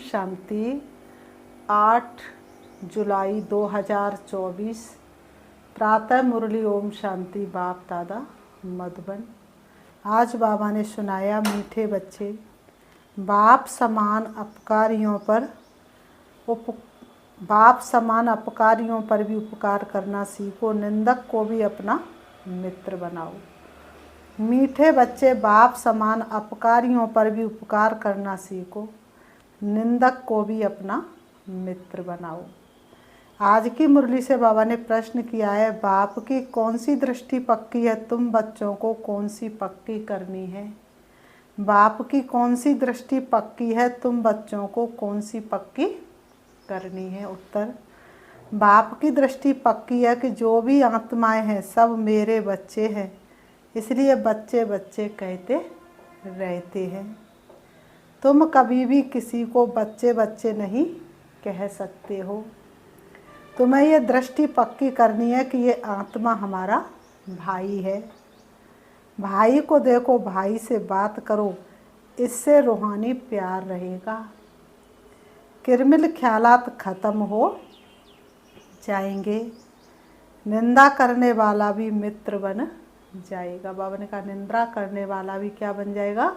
शांति। 8 जुलाई 2024 प्रातः मुरली। ओम शांति। बाप दादा मधुबन। आज बाबा ने सुनाया, मीठे बच्चे, बाप समान अपकारियों पर भी उपकार करना सीखो, निंदक को भी अपना मित्र बनाओ। मीठे बच्चे, बाप समान अपकारियों पर भी उपकार करना सीखो, निंदक को भी अपना मित्र बनाओ। आज की मुरली से बाबा ने प्रश्न किया है, बाप की कौन सी दृष्टि पक्की है, तुम बच्चों को कौन सी पक्की करनी है। बाप की कौन सी दृष्टि पक्की है, तुम बच्चों को कौन सी पक्की करनी है। उत्तर, बाप की दृष्टि पक्की है कि जो भी आत्माएं हैं सब मेरे बच्चे हैं, इसलिए बच्चे बच्चे कहते रहते हैं। तुम कभी भी किसी को बच्चे बच्चे नहीं कह सकते हो। तुम्हें ये दृष्टि पक्की करनी है कि ये आत्मा हमारा भाई है। भाई को देखो, भाई से बात करो, इससे रूहानी प्यार रहेगा। किरमिल ख्यालात खत्म हो जाएंगे। निंदा करने वाला भी मित्र बन जाएगा। बाबा ने कहा, निंदा करने वाला भी क्या बन जाएगा,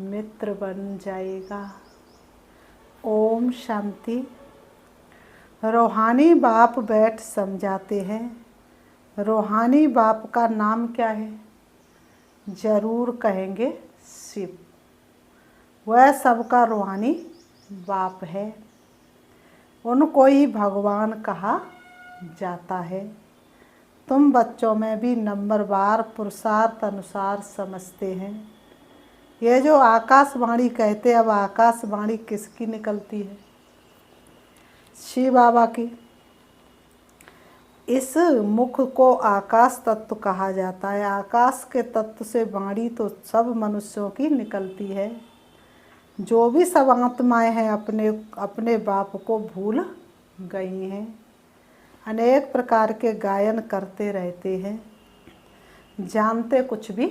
मित्र बन जाएगा। ओम शांति। रूहानी बाप बैठ समझाते हैं। रूहानी बाप का नाम क्या है, जरूर कहेंगे शिव। वह सबका रूहानी बाप है, उनको ही भगवान कहा जाता है। तुम बच्चों में भी नंबरवार पुरुषार्थ अनुसार समझते हैं। ये जो आकाशवाणी कहते, अब आकाशवाणी किसकी निकलती है, शिव बाबा की। इस मुख को आकाश तत्व कहा जाता है। आकाश के तत्व से वाणी तो सब मनुष्यों की निकलती है। जो भी सब आत्माएं हैं अपने अपने बाप को भूल गई हैं। अनेक प्रकार के गायन करते रहते हैं, जानते कुछ भी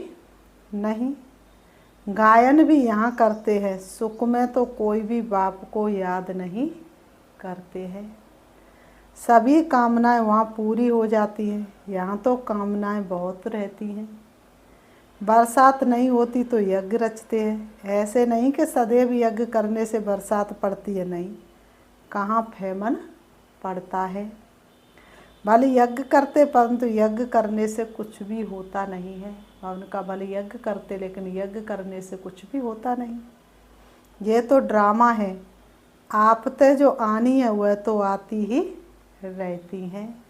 नहीं। गायन भी यहाँ करते हैं, सुख में तो कोई भी बाप को याद नहीं करते हैं। सभी कामनाएं वहाँ पूरी हो जाती हैं, यहाँ तो कामनाएं बहुत रहती हैं। बरसात नहीं होती तो यज्ञ रचते हैं। ऐसे नहीं कि सदैव यज्ञ करने से बरसात पड़ती है, नहीं, कहाँ फेमन पड़ता है। भले यज्ञ करते, परंतु यज्ञ करने से कुछ भी होता नहीं है। उनका भले यज्ञ करते, लेकिन यज्ञ करने से कुछ भी होता नहीं। ये तो ड्रामा है। आपते जो आनी है वह तो आती ही रहती हैं।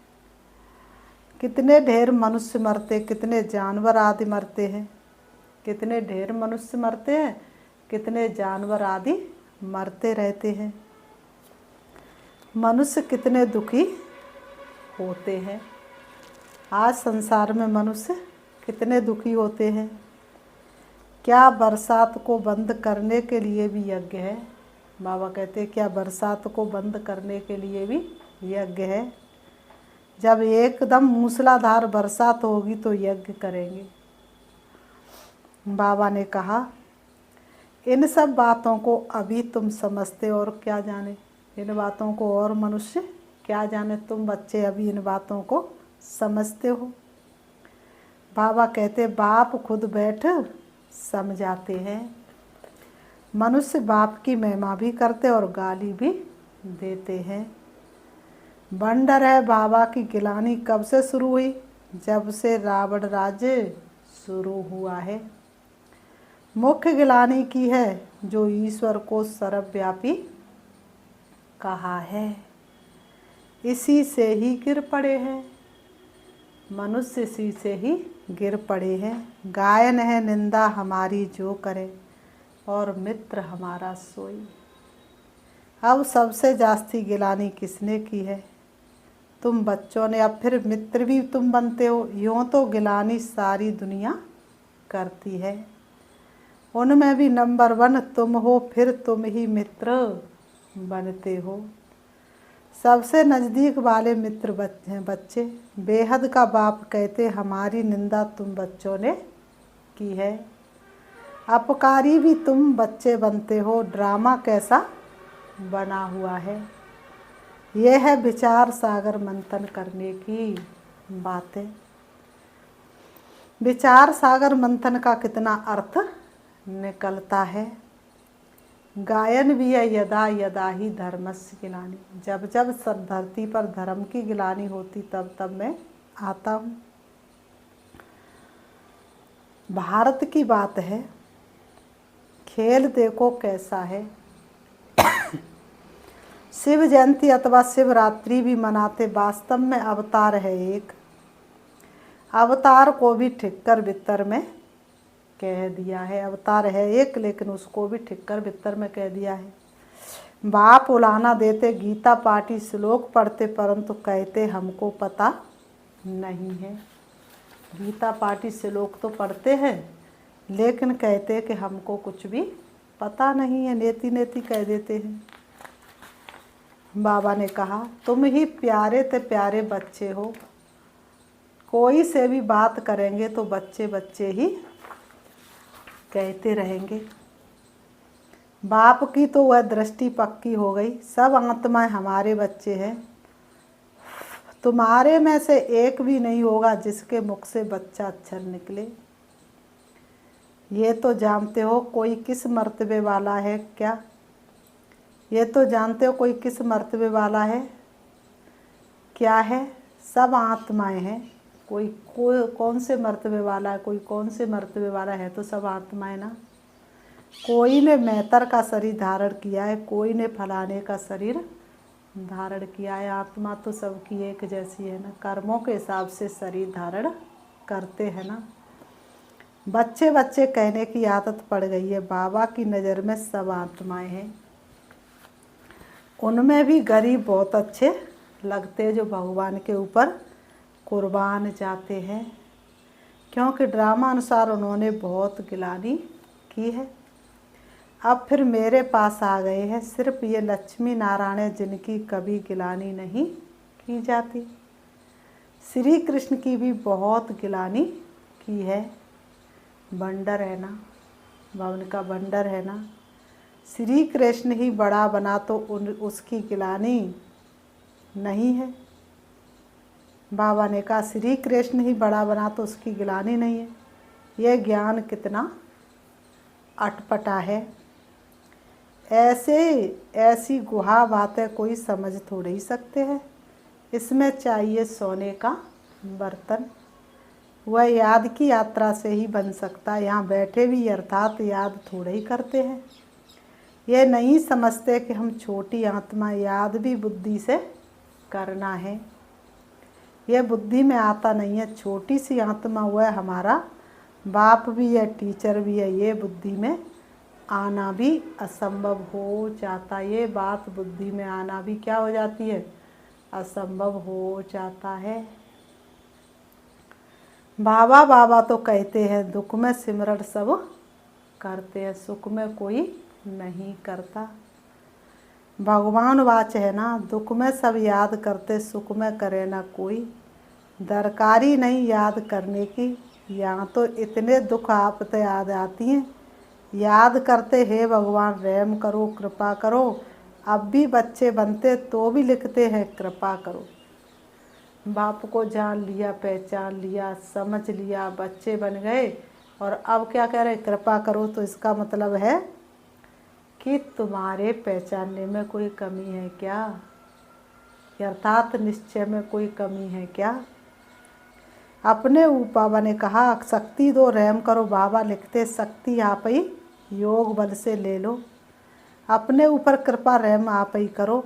कितने ढेर मनुष्य मरते, कितने जानवर आदि मरते हैं। कितने ढेर मनुष्य मरते हैं, कितने जानवर आदि मरते रहते हैं। मनुष्य कितने दुखी होते हैं। आज संसार में मनुष्य कितने दुखी होते हैं। क्या बरसात को बंद करने के लिए भी यज्ञ है। बाबा कहते हैं, क्या बरसात को बंद करने के लिए भी यज्ञ है। जब एकदम मूसलाधार बरसात होगी तो यज्ञ करेंगे। बाबा ने कहा, इन सब बातों को अभी तुम समझते और क्या जाने। इन बातों को और मनुष्य क्या जाने, तुम बच्चे अभी इन बातों को समझते हो। बाबा कहते, बाप खुद बैठ समझाते हैं। मनुष्य बाप की महिमा भी करते और गाली भी देते हैं। बंडर है बाबा की गिलानी कब से शुरू हुई, जब से रावण राज्य शुरू हुआ है। मुख्य गिलानी की है जो ईश्वर को सर्वव्यापी कहा है, इसी से ही गिर पड़े हैं। मनुष्य इसी से ही गिर पड़े हैं। गायन है, निंदा हमारी जो करे और मित्र हमारा सोई। अब सबसे जास्ती गिलानी किसने की है, तुम बच्चों ने। अब फिर मित्र भी तुम बनते हो। यूँ तो गिलानी सारी दुनिया करती है, उनमें भी नंबर 1 तुम हो, फिर तुम ही मित्र बनते हो। सबसे नज़दीक वाले मित्र बच्चे। बेहद का बाप कहते, हमारी निंदा तुम बच्चों ने की है। अपकारी भी तुम बच्चे बनते हो। ड्रामा कैसा बना हुआ है। यह है विचार सागर मंथन करने की बातें। विचार सागर मंथन का कितना अर्थ निकलता है। गायन भी है यदा यदा ही धर्मस्य गिलानी। जब जब धरती पर धर्म की गिलानी होती तब तब मैं आता हूँ। भारत की बात है, खेल देखो कैसा है। शिव जयंती अथवा शिवरात्रि भी मनाते, वास्तव में अवतार है एक। अवतार को भी ठिक्कर बित्तर में कह दिया है। अवतार है एक, लेकिन उसको भी ठिक्कर बित्तर में कह दिया है। बाप उलाना देते, गीता पाठी श्लोक पढ़ते, परंतु कहते हमको पता नहीं है। गीता पाठी श्लोक तो पढ़ते हैं, लेकिन कहते कि हमको कुछ भी पता नहीं है, नेति नेति कह देते हैं। बाबा ने कहा तुम ही प्यारे ते प्यारे बच्चे हो। कोई से भी बात करेंगे तो बच्चे बच्चे ही कहते रहेंगे। बाप की तो वह दृष्टि पक्की हो गई, सब आत्माएं हमारे बच्चे हैं। तुम्हारे में से एक भी नहीं होगा जिसके मुख से बच्चा अक्षर निकले। ये तो जानते हो कोई किस मर्तबे वाला है क्या? ये तो जानते हो कोई किस मर्तबे वाला है क्या है? सब आत्माएं हैं। कोई कौन से मर्तबे वाला है, कोई कौन से मर्तबे वाला है, तो सब आत्माएं ना। कोई ने मेहतर का शरीर धारण किया है, कोई ने फलाने का शरीर धारण किया है। आत्मा तो सबकी एक जैसी है ना, कर्मों के हिसाब से शरीर धारण करते हैं ना। बच्चे बच्चे कहने की आदत पड़ गई है। बाबा की नज़र में सब आत्माएं हैं। उनमें भी गरीब बहुत अच्छे लगते हैं जो भगवान के ऊपर कुर्बान जाते हैं, क्योंकि ड्रामा अनुसार उन्होंने बहुत गिलानी की है। अब फिर मेरे पास आ गए हैं। सिर्फ ये लक्ष्मी नारायण है जिनकी कभी गिलानी नहीं की जाती। श्री कृष्ण की भी बहुत गिलानी की है। बंडर है ना, भवन का बंडर है ना। श्री कृष्ण ही बड़ा बना तो उसकी गिलानी नहीं है। बाबा ने कहा श्री कृष्ण ही बड़ा बना तो उसकी गिलानी नहीं है। यह ज्ञान कितना अटपटा है। ऐसी गुहा बातें कोई समझ थोड़े ही सकते हैं। इसमें चाहिए सोने का बर्तन। वह याद की यात्रा से ही बन सकता है। यहाँ बैठे भी अर्थात याद थोड़े ही करते हैं। ये नहीं समझते कि हम छोटी आत्मा, याद भी बुद्धि से करना है। यह बुद्धि में आता नहीं है। छोटी सी आत्मा हुआ है, हमारा बाप भी है, टीचर भी है। ये बुद्धि में आना भी असंभव हो जाता। ये बात बुद्धि में आना भी क्या हो जाती है? असंभव हो जाता है। बाबा बाबा तो कहते हैं, दुख में सिमरण सब करते हैं, सुख में कोई नहीं करता। भगवान वाच है ना, दुख में सब याद करते, सुख में करे ना कोई। दरकारी नहीं याद करने की। यहाँ तो इतने दुख आपते याद आती हैं, याद करते हे भगवान रहम करो, कृपा करो। अब भी बच्चे बनते तो भी लिखते हैं कृपा करो। बाप को जान लिया, पहचान लिया, समझ लिया, बच्चे बन गए और अब क्या कह रहे? कृपा करो। तो इसका मतलब है कि तुम्हारे पहचानने में कोई कमी है क्या? अर्थात निश्चय में कोई कमी है क्या? अपने ऊपर बाबा ने कहा शक्ति दो, रहम करो। बाबा लिखते शक्ति आप ही योग बल से ले लो। अपने ऊपर कृपा रहम आप ही करो।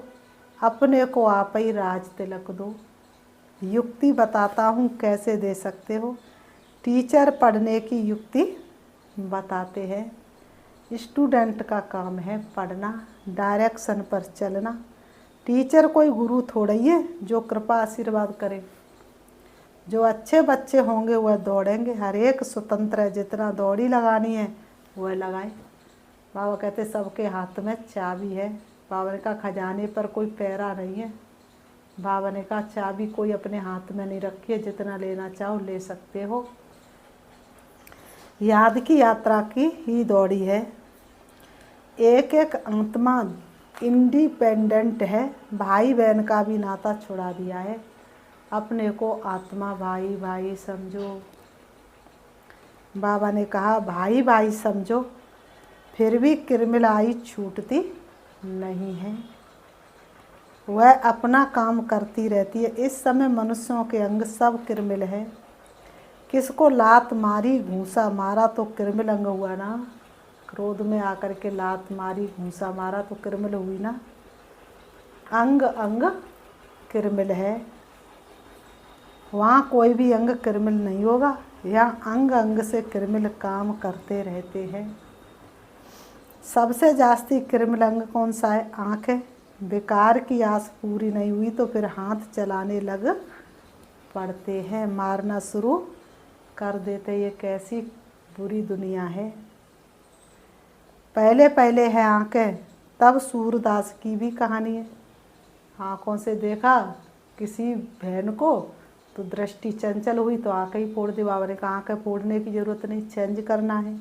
अपने को आप ही राज तिलक दो। युक्ति बताता हूँ कैसे दे सकते हो। टीचर पढ़ने की युक्ति बताते हैं। स्टूडेंट का काम है पढ़ना, डायरेक्शन पर चलना। टीचर कोई गुरु थोड़ा ही है जो कृपा आशीर्वाद करे। जो अच्छे बच्चे होंगे वह दौड़ेंगे। हर एक स्वतंत्र है, जितना दौड़ी लगानी है वह लगाए। बाबा कहते सबके हाथ में चाबी है। बाबा ने कहा खजाने पर कोई पैरा नहीं है। बाबा ने कहा चाबी कोई अपने हाथ में नहीं रखी है, जितना लेना चाहो ले सकते हो। याद की यात्रा की ही दौड़ी है। एक एक आत्मा इंडिपेंडेंट है, भाई बहन का भी नाता छुड़ा दिया है, अपने को आत्मा भाई भाई समझो। बाबा ने कहा भाई भाई समझो, फिर भी किरमिलाई छूटती नहीं है, वह अपना काम करती रहती है। इस समय मनुष्यों के अंग सब किरमिल है। किसको लात मारी घूंसा मारा तो किरमिल अंग हुआ ना, क्रोध में आकर के लात मारी घूंसा मारा तो किरमिल हुई ना। अंग अंग किरमिल है, वहाँ कोई भी अंग किरमिल नहीं होगा। यहाँ अंग अंग से किरमिल काम करते रहते हैं। सबसे जास्ती किरमिल अंग कौन सा है? आँख है। बेकार की आस पूरी नहीं हुई तो फिर हाथ चलाने लग पड़ते हैं, मारना शुरू कर देते। ये कैसी बुरी दुनिया है। पहले पहले है आँखें, तब सूरदास की भी कहानी है। आँखों से देखा किसी बहन को तो दृष्टि चंचल हुई तो आँखें ही फोड़ दी। बाबा ने कहा आँखें फोड़ने की ज़रूरत नहीं, चेंज करना है।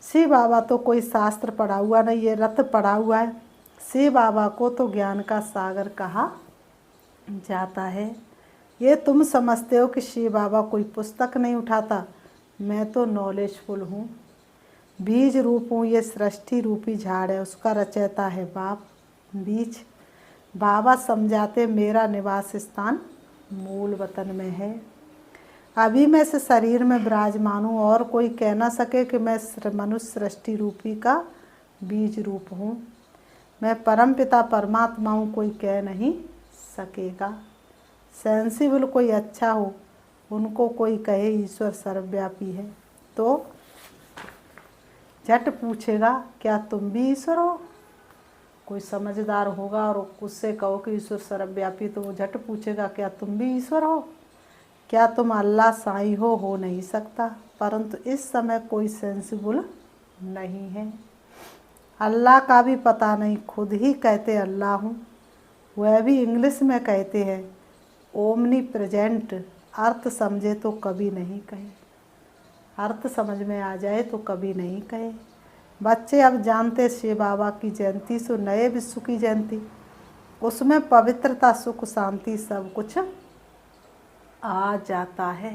शिव बाबा तो कोई शास्त्र पढ़ा हुआ नहीं, ये रथ पढ़ा हुआ है। शिव बाबा को तो ज्ञान का सागर कहा जाता है। ये तुम समझते हो कि शिव बाबा कोई पुस्तक नहीं उठाता, मैं तो नॉलेजफुल हूँ, बीज रूप हूँ। ये सृष्टि रूपी झाड़ है, उसका रचयिता है बाप बीज। बाबा समझाते मेरा निवास स्थान मूल वतन में है। अभी मैं इस शरीर में विराजमान हूँ और कोई कह ना सके कि मैं मनुष्य सृष्टि रूपी का बीज रूप हूँ। मैं परम पिता परमात्मा हूँ, कोई कह नहीं सकेगा। सेंसिबल कोई अच्छा हो, उनको कोई कहे ईश्वर सर्वव्यापी है तो झट पूछेगा क्या तुम भी ईश्वर हो। कोई समझदार होगा और उससे कहो कि ईश्वर सर्वव्यापी, तो वो झट पूछेगा क्या तुम भी ईश्वर हो, क्या तुम अल्लाह साईं हो नहीं सकता। परंतु इस समय कोई सेंसिबल नहीं है, अल्लाह का भी पता नहीं, खुद ही कहते अल्लाह हूँ, वह भी इंग्लिश में कहते हैं ओमनी प्रेजेंट। अर्थ समझे तो कभी नहीं कहे, अर्थ समझ में आ जाए तो कभी नहीं कहे। बच्चे अब जानते शिव बाबा की जयंती सो नए विश्व की जयंती, उसमें पवित्रता सुख शांति सब कुछ आ जाता है।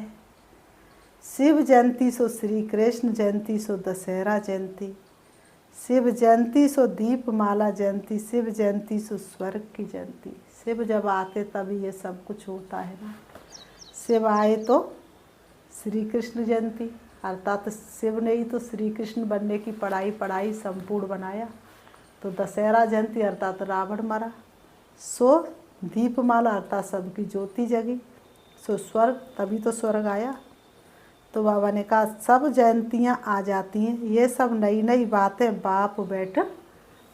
शिव जयंती सो श्री कृष्ण जयंती सो दशहरा जयंती, शिव जयंती सो दीपमाला जयंती, शिव जयंती सो स्वर्ग की जयंती। शिव जब आते तभी ये सब कुछ होता है ना। शिव आए तो श्री कृष्ण जयंती, अर्थात शिव ने ही तो श्री कृष्ण बनने की पढ़ाई संपूर्ण बनाया। तो दशहरा जयंती अर्थात रावण मरा, सो दीपमाला अर्थात सबकी ज्योति जगी, सो स्वर्ग, तभी तो स्वर्ग आया। तो बाबा ने कहा सब जयंतियाँ आ जाती हैं, ये सब नई नई बातें बाप बैठ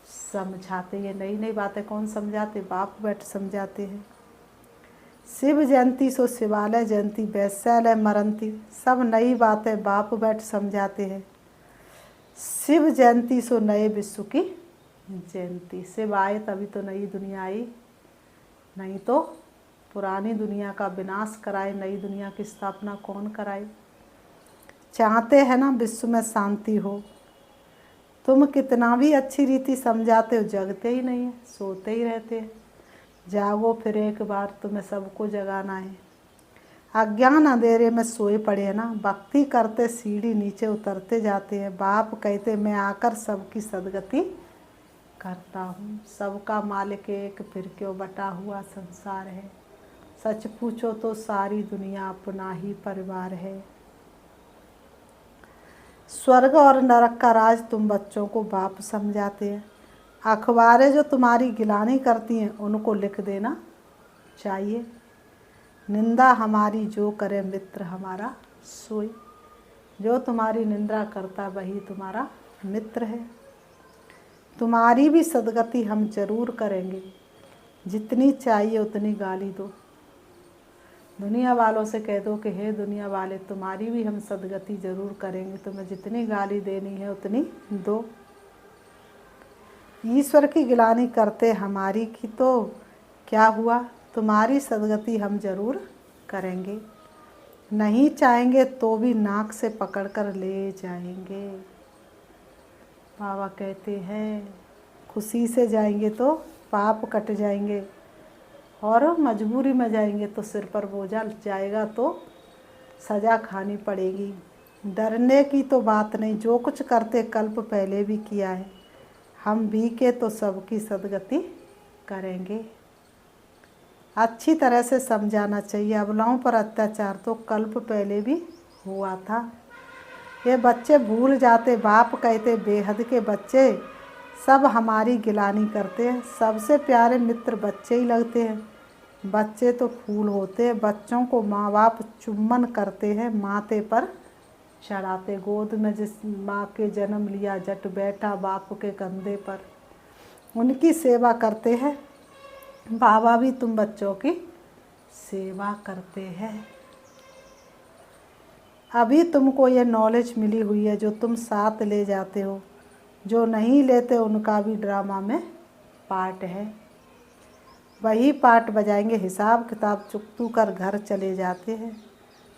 समझाते। ये नई नई बातें कौन समझाते? बाप बैठ समझाते हैं। शिव जयंती सो शिवालय जयंती, वैश्यालय मरंती, सब नई बातें बाप बैठ समझाते हैं। शिव जयंती सो नए विश्व की जयंती, शिव आए तभी तो नई दुनिया आई, नहीं तो पुरानी दुनिया का विनाश कराए, नई दुनिया की स्थापना कौन कराए। चाहते हैं ना विश्व में शांति हो, तुम कितना भी अच्छी रीति समझाते हो जगते ही नहीं है, सोते ही रहते हैं। जागो फिर एक बार, तुम्हें सबको जगाना है। अज्ञान अंधेरे में सोए पड़े हैं ना, भक्ति करते सीढ़ी नीचे उतरते जाते हैं। बाप कहते मैं आकर सबकी सदगति करता हूँ, सबका मालिक एक, फिर क्यों बटा हुआ संसार है। सच पूछो तो सारी दुनिया अपना ही परिवार है। स्वर्ग और नरक का राज तुम बच्चों को बाप समझाते हैं। अखबारें जो तुम्हारी गिलानी करती हैं उनको लिख देना चाहिए। निंदा हमारी जो करे मित्र हमारा सोई, जो तुम्हारी निंदा करता वही तुम्हारा मित्र है। तुम्हारी भी सदगति हम जरूर करेंगे, जितनी चाहिए उतनी गाली दो। दुनिया वालों से कह दो कि हे दुनिया वाले, तुम्हारी भी हम सदगति जरूर करेंगे, तुम्हें जितनी गाली देनी है उतनी दो। ईश्वर की गिलानी करते हमारी की तो क्या हुआ, तुम्हारी सदगति हम जरूर करेंगे। नहीं चाहेंगे तो भी नाक से पकड़कर ले जाएंगे। बाबा कहते हैं खुशी से जाएंगे तो पाप कट जाएंगे, और मजबूरी में जाएंगे तो सिर पर बोझा जाएगा तो सज़ा खानी पड़ेगी। डरने की तो बात नहीं, जो कुछ करते कल्प पहले भी किया है, हम भी के तो सबकी सदगति करेंगे। अच्छी तरह से समझाना चाहिए। अबलाओं पर अत्याचार तो कल्प पहले भी हुआ था। ये बच्चे भूल जाते, बाप कहते बेहद के बच्चे सब हमारी गिलानी करते हैं। सबसे प्यारे मित्र बच्चे ही लगते हैं। बच्चे तो फूल होते हैं। बच्चों को माँ बाप चुम्बन करते हैं, माथे पर चढ़ाते। गोद में जिस माँ के जन्म लिया जट बैठा बाप के कंधे पर, उनकी सेवा करते हैं। बाबा भी तुम बच्चों की सेवा करते हैं। अभी तुमको ये नॉलेज मिली हुई है जो तुम साथ ले जाते हो। जो नहीं लेते उनका भी ड्रामा में पार्ट है। वही पार्ट बजाएंगे, हिसाब किताब चुकतू कर घर चले जाते हैं।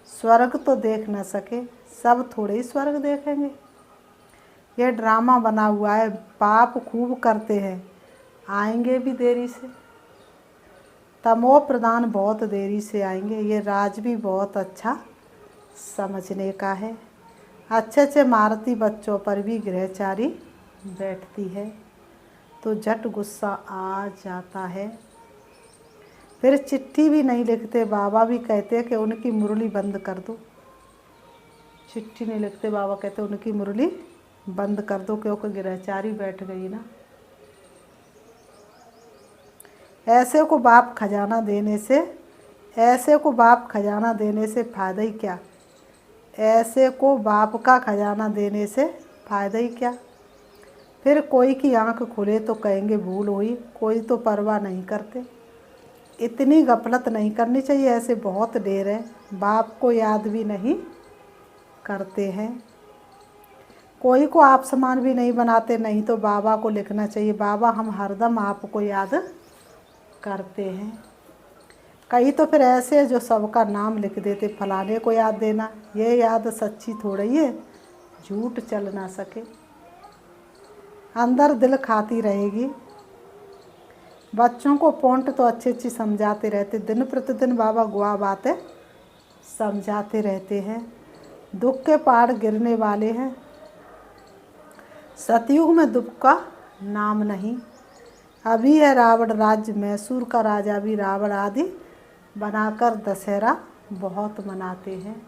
स्वर्ग तो देख न सके, सब थोड़े ही स्वर्ग देखेंगे। ये ड्रामा बना हुआ है। पाप खूब करते हैं, आएंगे भी देरी से। तमो प्रधान बहुत देरी से आएंगे। ये राज भी बहुत अच्छा समझने का है। अच्छे अच्छे मारती बच्चों पर भी गृहचारी बैठती है तो झट गुस्सा आ जाता है। फिर चिट्ठी भी नहीं लिखते। बाबा भी कहते कि उनकी मुरली बंद कर दो। चिट्ठी नहीं लिखते, बाबा कहते उनकी मुरली बंद कर दो, क्योंकि गृहचारी बैठ गई ना। ऐसे को बाप खजाना देने से, ऐसे को बाप खजाना देने से फ़ायदा ही क्या। ऐसे को बाप का खजाना देने से फ़ायदा ही क्या। फिर कोई की आंख खुले तो कहेंगे भूल हुई, कोई तो परवाह नहीं करते। इतनी गफलत नहीं करनी चाहिए। ऐसे बहुत ढेर है, बाप को याद भी नहीं करते हैं। कोई को आप समान भी नहीं बनाते। नहीं तो बाबा को लिखना चाहिए, बाबा हम हरदम आपको याद करते हैं। कई तो फिर ऐसे जो सबका नाम लिख देते, फलाने को याद देना। ये याद सच्ची थोड़ी है, झूठ चल ना सके। अंदर दिल खाती रहेगी। बच्चों को पॉइंट तो अच्छी अच्छी समझाते रहते। दिन प्रतिदिन बाबा गुआ बातें समझाते रहते हैं। दुख के पहाड़ गिरने वाले हैं। सतयुग में दुख का नाम नहीं। अभी है रावण राज्य, मैसूर का राजा भी रावण आदि बनाकर दशहरा बहुत मनाते हैं।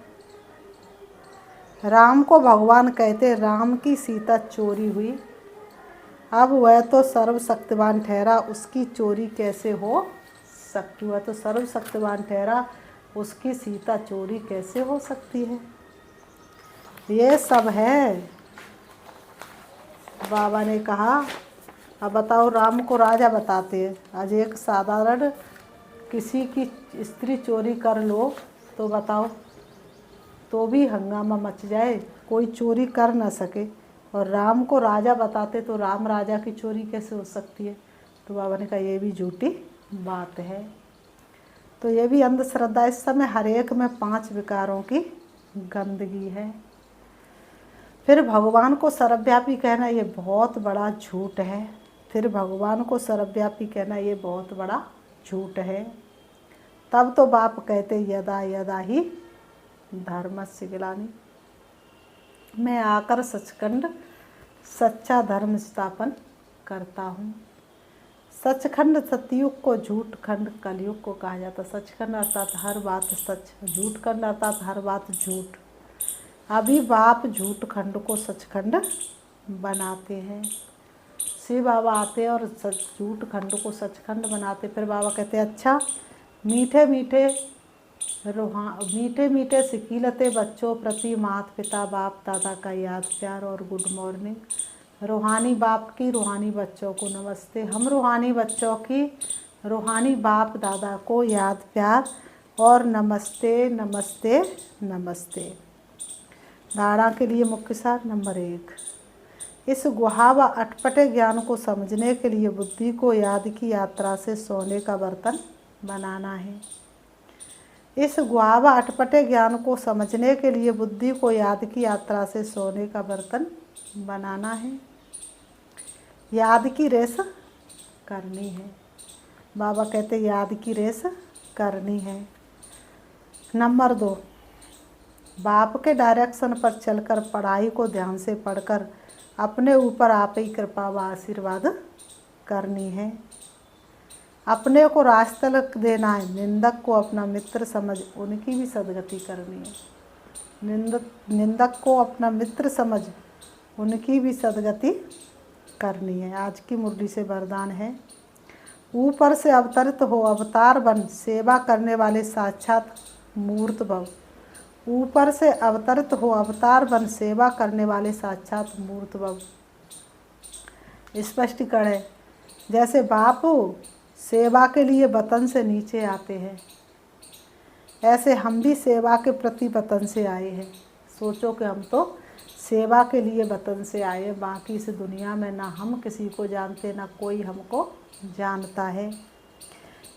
राम को भगवान कहते, राम की सीता चोरी हुई। अब वह तो सर्वशक्तिवान ठहरा, उसकी चोरी कैसे हो सकती। वह तो सर्वशक्तिवान ठहरा, उसकी सीता चोरी कैसे हो सकती है। ये सब है। बाबा ने कहा अब बताओ, राम को राजा बताते हैं। आज एक साधारण किसी की स्त्री चोरी कर लो तो बताओ, तो भी हंगामा मच जाए, कोई चोरी कर ना सके। और राम को राजा बताते तो राम राजा की चोरी कैसे हो सकती है। तो बाबा ने कहा ये भी झूठी बात है। तो ये भी अंधश्रद्धा। इस समय हर एक में 5 विकारों की गंदगी है। फिर भगवान को सर्वव्यापी कहना ये बहुत बड़ा झूठ है। फिर भगवान को सर्वव्यापी कहना ये बहुत बड़ा झूठ है। तब तो बाप कहते यदा यदा ही धर्मस्य ग्लानि। मैं आकर सचखंड सच्चा धर्म स्थापन करता हूँ। सचखंड सतयुग को झूठ खंड कलयुग को कहा जाता। सचखंड अर्थात हर बात सच, झूठ खंड अर्थात हर बात झूठ। अभी बाप झूठ खंड को सचखंड बनाते हैं। शिव बाबा आते और झूठ खंड को सचखंड बनाते। फिर बाबा कहते अच्छा मीठे मीठे सिकीलते बच्चों प्रति माता पिता बाप दादा का याद प्यार और गुड मॉर्निंग। रूहानी बाप की रूहानी बच्चों को नमस्ते। हम रूहानी बच्चों की रूहानी बाप दादा को याद प्यार और नमस्ते नमस्ते नमस्ते। धारणा के लिए मुख्य सार नंबर 1, इस गुहा व अटपटे ज्ञान को समझने के लिए बुद्धि को याद की यात्रा से सोने का बर्तन बनाना है। इस गुहा व अटपटे ज्ञान को समझने के लिए बुद्धि को याद की यात्रा से सोने का बर्तन बनाना है। याद की रेस करनी है। बाबा कहते याद की रेस करनी है। नंबर 2, बाप के डायरेक्शन पर चलकर पढ़ाई को ध्यान से पढ़कर अपने ऊपर आप ही कृपा व आशीर्वाद करनी है। अपने को रास्तलक देना है। निंदक को अपना मित्र समझ उनकी भी सदगति करनी है। निंदक को अपना मित्र समझ उनकी भी सदगति करनी है। आज की मुरली से वरदान है, ऊपर से अवतरित हो अवतार बन सेवा करने वाले साक्षात मूर्त भव। ऊपर से अवतरित हो अवतार बन सेवा करने वाले साक्षात मूर्त भव। स्पष्टीकरण है, जैसे बाप सेवा के लिए वतन से नीचे आते हैं, ऐसे हम भी सेवा के प्रति वतन से आए हैं। सोचो कि हम तो सेवा के लिए वतन से आए, बाकी इस दुनिया में ना हम किसी को जानते ना कोई हमको जानता है।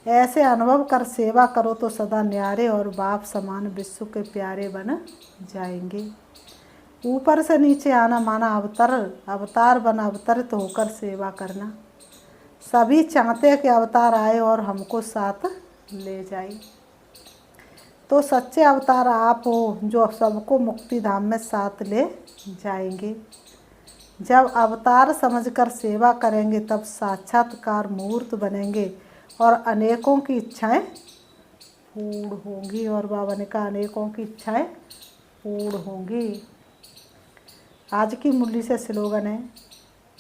ऐसे अनुभव कर सेवा करो तो सदा न्यारे और बाप समान विश्व के प्यारे बन जाएंगे। ऊपर से नीचे आना माना अवतार बन अवतरित होकर सेवा करना। सभी चाहते हैं कि अवतार आए और हमको साथ ले जाए। तो सच्चे अवतार आप हो जो सबको मुक्ति धाम में साथ ले जाएंगे। जब अवतार समझकर सेवा करेंगे तब साक्षात्कार मूर्त बनेंगे और अनेकों की इच्छाएं पूर्ण होंगी। और बाबा ने कहा अनेकों की इच्छाएं पूर्ण होंगी। आज की मुरली से स्लोगन है,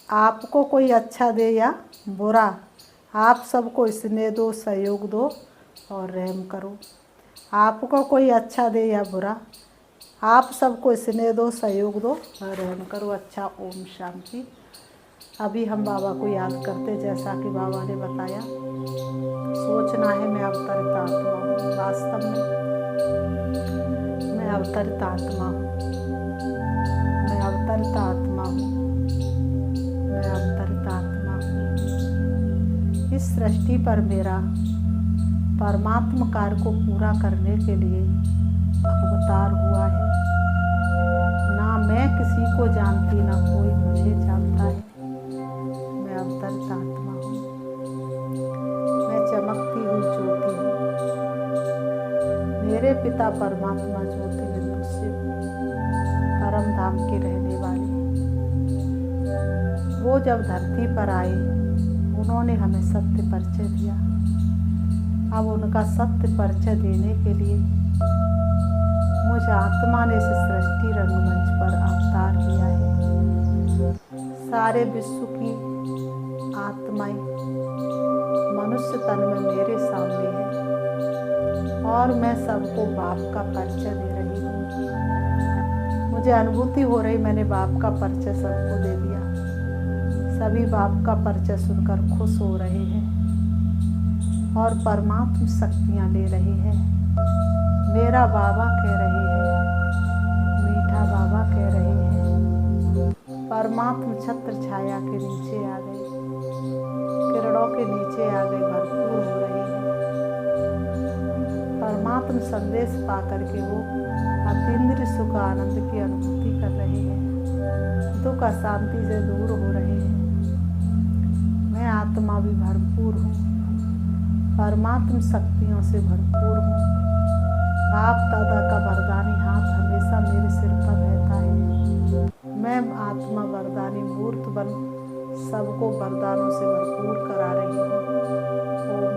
आपको कोई अच्छा दे या बुरा, आप सबको स्नेह दो, सहयोग दो और रहम करो। आपको कोई अच्छा दे या बुरा, आप सबको स्नेह दो, सहयोग दो और रहम करो। अच्छा, ओम शांति। अभी हम बाबा को याद करते, जैसा कि बाबा ने बताया, सोचना है मैं अवतरित आत्मा हूँ। वास्तव में मैं अवतरित आत्मा हूँ, मैं अवतरित आत्मा हूँ, मैं अवतरित आत्मा हूँ। इस सृष्टि पर मेरा परमात्मा कार्य को पूरा करने के लिए अवतार हुआ है। ना मैं किसी को जानती ना कोई मुझे जानता है। मैं अवतरित आत्मा हूँ, मैं चमकती हुई ज्योति हूँ। मेरे पिता परमात्मा ज्योति बिंदु से परम धाम के रहने वाले, वो जब धरती पर आए उन्होंने हमें सत्य परिचय दिया। अब उनका सत्य परिचय देने के लिए मुझ आत्मा ने इस सृष्टि रंगमंच पर अवतार लिया है। सारे विश्व की आत्माएं मनुष्य तन में मेरे सामने है और मैं सबको बाप का परिचय दे रही हूँ। मुझे अनुभूति हो रही मैंने बाप का परिचय सबको दे दिया। सभी बाप का परिचय सुनकर खुश हो रहे हैं और परमात्मा शक्तियाँ ले रहे हैं। मेरा बाबा कह रहे हैं, मीठा बाबा कह रहे हैं। परमात्मा छत्र छाया के नीचे आ गए, किरणों के नीचे आ गए, भरपूर हो रहे हैं। परमात्मा संदेश पा करके वो अतीन्द्रिय सुख आनंद की अनुभूति कर रहे हैं, दुख अशांति से दूर हो रहे हैं। मैं आत्मा भी भरपूर हूँ, परमात्मा शक्तियों से भरपूर हूँ। बाप दादा का वरदानी हाथ हमेशा मेरे सिर पर रहता है। मैं आत्मा वरदानी मूर्त बन सबको वरदानों से भरपूर करा रही हूँ। ओम